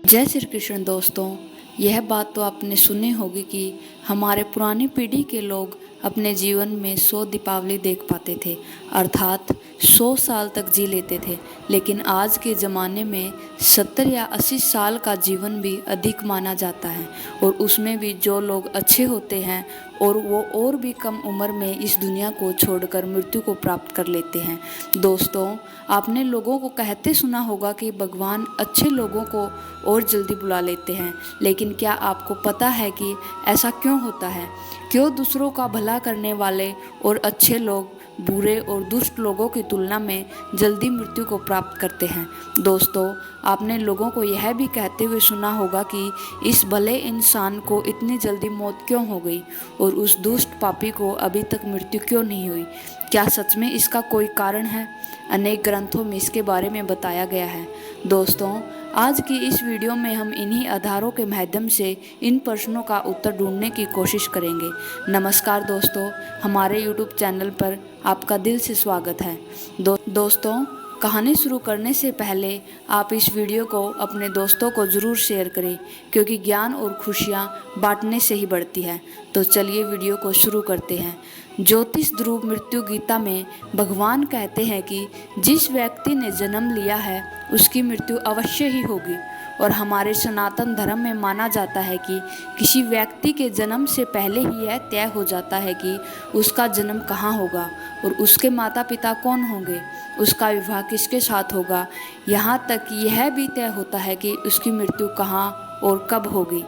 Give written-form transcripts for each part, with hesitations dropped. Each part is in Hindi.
जय श्री कृष्ण दोस्तों। यह बात तो आपने सुनी होगी कि हमारे पुरानी पीढ़ी के लोग अपने जीवन में 100 दीपावली देख पाते थे, अर्थात 100 साल तक जी लेते थे। लेकिन आज के ज़माने में 70 या 80 साल का जीवन भी अधिक माना जाता है, और उसमें भी जो लोग अच्छे होते हैं और वो और भी कम उम्र में इस दुनिया को छोड़कर मृत्यु को प्राप्त कर लेते हैं। दोस्तों, आपने लोगों को कहते सुना होगा कि भगवान अच्छे लोगों को और जल्दी बुला लेते हैं, लेकिन क्या आपको पता है कि ऐसा क्यों होता है? क्यों दूसरों का भला करने वाले और अच्छे लोग बुरे और दुष्ट लोगों की तुलना में जल्दी मृत्यु को प्राप्त करते हैं? दोस्तों, आपने लोगों को यह भी कहते हुए सुना होगा कि इस भले इंसान को इतनी जल्दी मौत क्यों हो गई और उस दुष्ट पापी को अभी तक मृत्यु क्यों नहीं हुई। क्या सच में इसका कोई कारण है? अनेक ग्रंथों में इसके बारे में बताया गया है। दोस्तों, आज की इस वीडियो में हम इन्हीं आधारों के माध्यम से इन प्रश्नों का उत्तर ढूंढने की कोशिश करेंगे। नमस्कार दोस्तों, हमारे YouTube चैनल पर आपका दिल से स्वागत है। दोस्तों, कहानी शुरू करने से पहले आप इस वीडियो को अपने दोस्तों को ज़रूर शेयर करें, क्योंकि ज्ञान और खुशियाँ बांटने से ही बढ़ती है। तो चलिए वीडियो को शुरू करते हैं। ज्योतिष ध्रुव मृत्यु गीता में भगवान कहते हैं कि जिस व्यक्ति ने जन्म लिया है उसकी मृत्यु अवश्य ही होगी, और हमारे सनातन धर्म में माना जाता है कि किसी व्यक्ति के जन्म से पहले ही यह तय हो जाता है कि उसका जन्म कहाँ होगा और उसके माता पिता कौन होंगे, उसका विवाह किसके साथ होगा, यहाँ तक यह भी तय होता है कि उसकी मृत्यु कहाँ और कब होगी।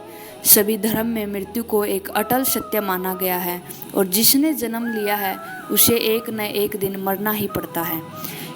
सभी धर्म में मृत्यु को एक अटल सत्य माना गया है, और जिसने जन्म लिया है उसे एक न एक दिन मरना ही पड़ता है।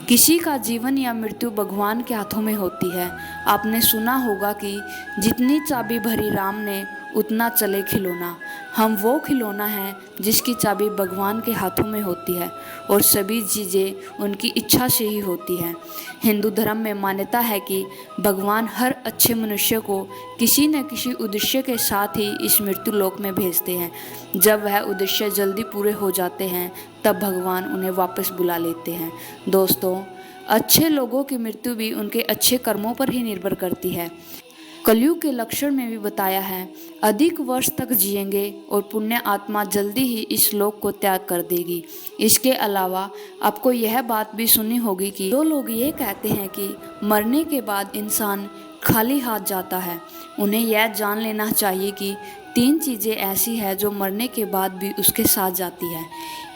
किसी का जीवन या मृत्यु भगवान के हाथों में होती है। आपने सुना होगा कि जितनी चाबी भरी राम ने उतना चले खिलौना। हम वो खिलौना है जिसकी चाबी भगवान के हाथों में होती है, और सभी चीज़ें उनकी इच्छा से ही होती हैं। हिंदू धर्म में मान्यता है कि भगवान हर अच्छे मनुष्य को किसी न किसी उद्देश्य के साथ ही इस मृत्यु लोक में भेजते हैं। जब वह उद्देश्य जल्दी पूरे हो जाते हैं तब भगवान उन्हें वापस बुला लेते हैं। दोस्तों, अच्छे लोगों की मृत्यु भी उनके अच्छे कर्मों पर ही निर्भर करती है। कलयुग के लक्षण में भी बताया है, अधिक वर्ष तक जिएंगे और पुण्य आत्मा जल्दी ही इस लोक को त्याग कर देगी। इसके अलावा आपको यह बात भी सुनी होगी कि जो लोग ये कहते हैं कि मरने के बाद इंसान खाली हाथ जाता है, उन्हें यह जान लेना चाहिए कि 3 चीज़ें ऐसी हैं जो मरने के बाद भी उसके साथ जाती है।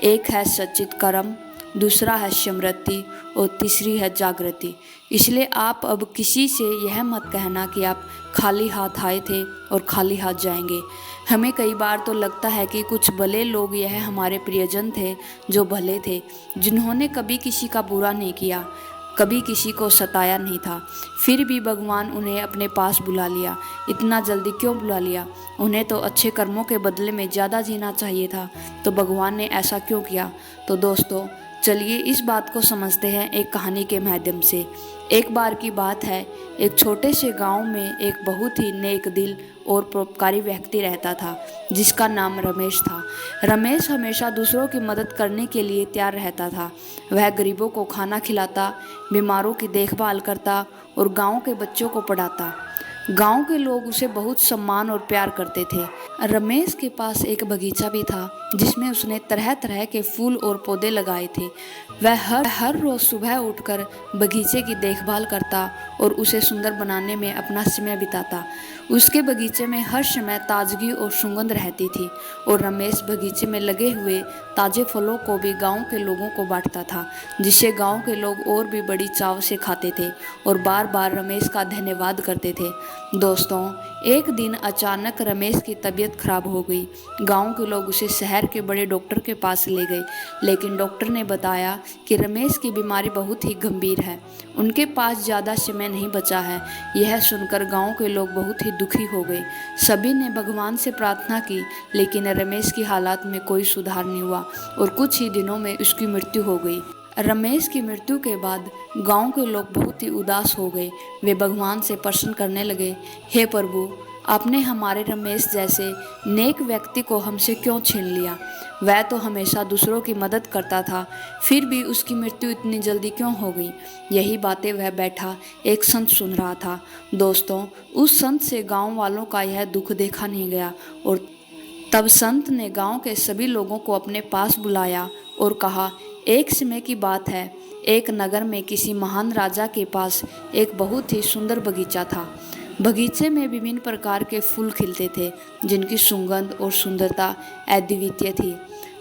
एक है सच्चित कर्म, दूसरा है स्मृति और तीसरी है जागृति। इसलिए आप अब किसी से यह मत कहना कि आप खाली हाथ आए थे और खाली हाथ जाएंगे। हमें कई बार तो लगता है कि कुछ भले लोग यह हमारे प्रियजन थे जो भले थे, जिन्होंने कभी किसी का बुरा नहीं किया, कभी किसी को सताया नहीं था, फिर भी भगवान उन्हें अपने पास बुला लिया। इतना जल्दी क्यों बुला लिया? उन्हें तो अच्छे कर्मों के बदले में ज़्यादा जीना चाहिए था, तो भगवान ने ऐसा क्यों किया? तो दोस्तों, चलिए इस बात को समझते हैं एक कहानी के माध्यम से। एक बार की बात है, एक छोटे से गांव में एक बहुत ही नेक दिल और परोपकारी व्यक्ति रहता था, जिसका नाम रमेश था। रमेश हमेशा दूसरों की मदद करने के लिए तैयार रहता था। वह गरीबों को खाना खिलाता, बीमारों की देखभाल करता और गांव के बच्चों को पढ़ाता। गांव के लोग उसे बहुत सम्मान और प्यार करते थे। रमेश के पास एक बगीचा भी था, जिसमें उसने तरह तरह के फूल और पौधे लगाए थे। वह हर रोज सुबह उठकर बगीचे की देखभाल करता और उसे सुंदर बनाने में अपना समय बिताता। उसके बगीचे में हर समय ताजगी और सुगंध रहती थी, और रमेश बगीचे में लगे हुए ताजे फलों को भी गांव के लोगों को बांटता था, जिससे गांव के लोग और भी बड़ी चाव से खाते थे और बार बार रमेश का धन्यवाद करते थे। दोस्तों, एक दिन अचानक रमेश की तबीयत खराब हो गई। गांव के लोग उसे शहर के बड़े डॉक्टर के पास ले गए, लेकिन डॉक्टर ने बताया कि रमेश की बीमारी बहुत ही गंभीर है, उनके पास ज़्यादा समय नहीं बचा है। यह सुनकर गांव के लोग बहुत ही दुखी हो गए। सभी ने भगवान से प्रार्थना की, लेकिन रमेश की हालात में कोई सुधार नहीं हुआ और कुछ ही दिनों में उसकी मृत्यु हो गई। रमेश की मृत्यु के बाद गांव के लोग बहुत ही उदास हो गए। वे भगवान से प्रश्न करने लगे, हे प्रभु, आपने हमारे रमेश जैसे नेक व्यक्ति को हमसे क्यों छीन लिया? वह तो हमेशा दूसरों की मदद करता था, फिर भी उसकी मृत्यु इतनी जल्दी क्यों हो गई? यही बातें वह बैठा एक संत सुन रहा था। दोस्तों, उस संत से गांव वालों का यह दुख देखा नहीं गया और तब संत ने गांव के सभी लोगों को अपने पास बुलाया और कहा, एक समय की बात है, एक नगर में किसी महान राजा के पास एक बहुत ही सुंदर बगीचा था। बगीचे में विभिन्न प्रकार के फूल खिलते थे, जिनकी सुगंध और सुंदरता अद्वितीय थी।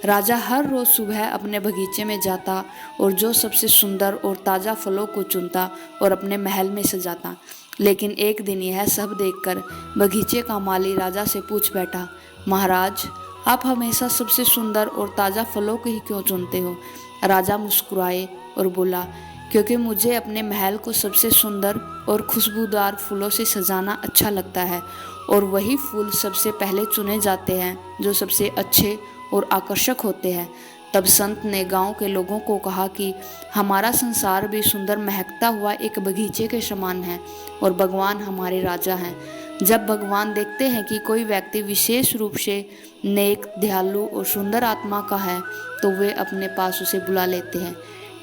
राजा हर रोज सुबह अपने बगीचे में जाता और जो सबसे सुंदर और ताज़ा फलों को चुनता और अपने महल में सजाता। लेकिन एक दिन यह सब देखकर बगीचे का माली राजा से पूछ बैठा, महाराज, आप हमेशा सबसे सुंदर और ताज़ा फलों को ही क्यों चुनते हो? राजा मुस्कुराए और बोला, क्योंकि मुझे अपने महल को सबसे सुंदर और खुशबूदार फूलों से सजाना अच्छा लगता है और वही फूल सबसे पहले चुने जाते हैं जो सबसे अच्छे और आकर्षक होते हैं। तब संत ने गांव के लोगों को कहा कि हमारा संसार भी सुंदर महकता हुआ एक बगीचे के समान है और भगवान हमारे राजा हैं। जब भगवान देखते हैं कि कोई व्यक्ति विशेष रूप से नेक, दयालु और सुंदर आत्मा का है तो वे अपने पास उसे बुला लेते हैं,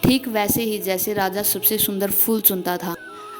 ठीक वैसे ही जैसे राजा सबसे सुंदर फूल चुनता था।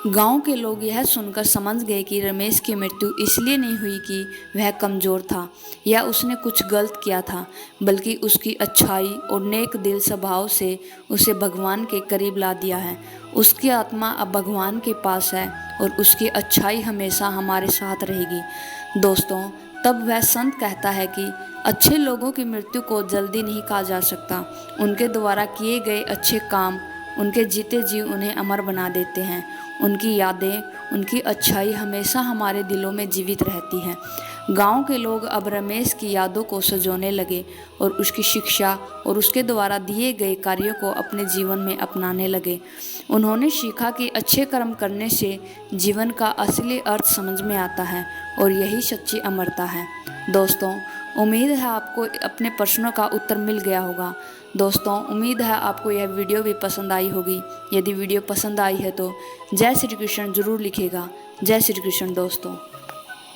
गांव के लोग यह सुनकर समझ गए कि रमेश की मृत्यु इसलिए नहीं हुई कि वह कमज़ोर था या उसने कुछ गलत किया था, बल्कि उसकी अच्छाई और नेक दिल स्वभाव से उसे भगवान के करीब ला दिया है। उसकी आत्मा अब भगवान के पास है और उसकी अच्छाई हमेशा हमारे साथ रहेगी। दोस्तों, तब वह संत कहता है कि अच्छे लोगों की मृत्यु को जल्दी नहीं कहा जा सकता। उनके द्वारा किए गए अच्छे काम उनके जीते जी उन्हें अमर बना देते हैं। उनकी यादें, उनकी अच्छाई हमेशा हमारे दिलों में जीवित रहती हैं। गांव के लोग अब रमेश की यादों को सजोने लगे और उसकी शिक्षा और उसके द्वारा दिए गए कार्यों को अपने जीवन में अपनाने लगे। उन्होंने सीखा कि अच्छे कर्म करने से जीवन का असली अर्थ समझ में आता है और यही सच्ची अमरता है। दोस्तों, उम्मीद है आपको अपने प्रश्नों का उत्तर मिल गया होगा। दोस्तों, उम्मीद है आपको यह वीडियो भी पसंद आई होगी। यदि वीडियो पसंद आई है तो जय श्री कृष्ण जरूर लिखिएगा। जय श्री कृष्ण दोस्तों।